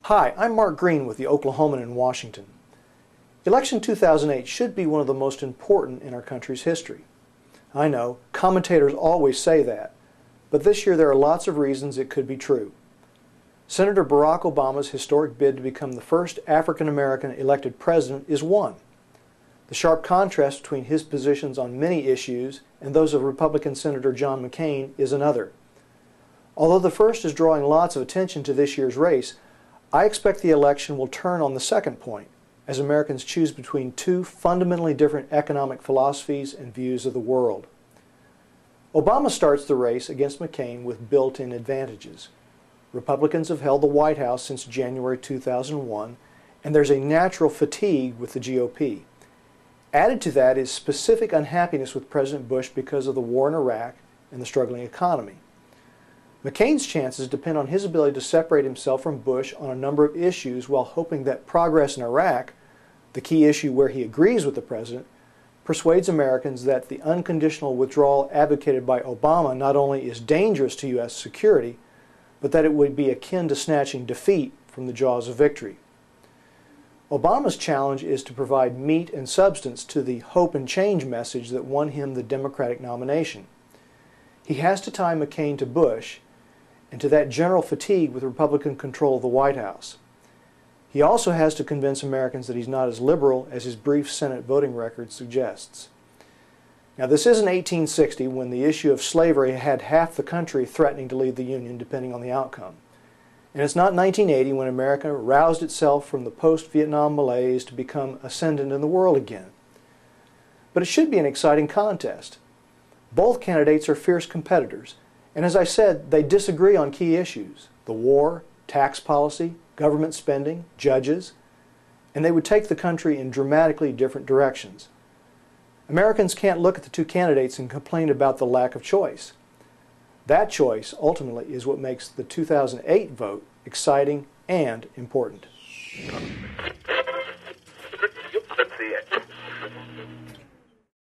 Hi, I'm Mark Green with the Oklahoman in Washington. Election 2008 should be one of the most important in our country's history. I know, commentators always say that, but this year there are lots of reasons it could be true. Senator Barack Obama's historic bid to become the first African-American elected president is one. The sharp contrast between his positions on many issues and those of Republican Senator John McCain is another. Although the first is drawing lots of attention to this year's race, I expect the election will turn on the second point, as Americans choose between two fundamentally different economic philosophies and views of the world. Obama starts the race against McCain with built-in advantages. Republicans have held the White House since January 2001, and there's a natural fatigue with the GOP. Added to that is specific unhappiness with President Bush because of the war in Iraq and the struggling economy. McCain's chances depend on his ability to separate himself from Bush on a number of issues while hoping that progress in Iraq, the key issue where he agrees with the president, persuades Americans that the unconditional withdrawal advocated by Obama not only is dangerous to U.S. security, but that it would be akin to snatching defeat from the jaws of victory. Obama's challenge is to provide meat and substance to the hope and change message that won him the Democratic nomination. He has to tie McCain to Bush and to that general fatigue with Republican control of the White House. He also has to convince Americans that he's not as liberal as his brief Senate voting record suggests. Now, this isn't 1860 when the issue of slavery had half the country threatening to leave the Union depending on the outcome. And it's not 1980 when America roused itself from the post-Vietnam malaise to become ascendant in the world again. But it should be an exciting contest. Both candidates are fierce competitors, and as I said, they disagree on key issues: the war, tax policy, government spending, judges, and they would take the country in dramatically different directions. Americans can't look at the two candidates and complain about the lack of choice. That choice ultimately is what makes the 2008 vote exciting and important.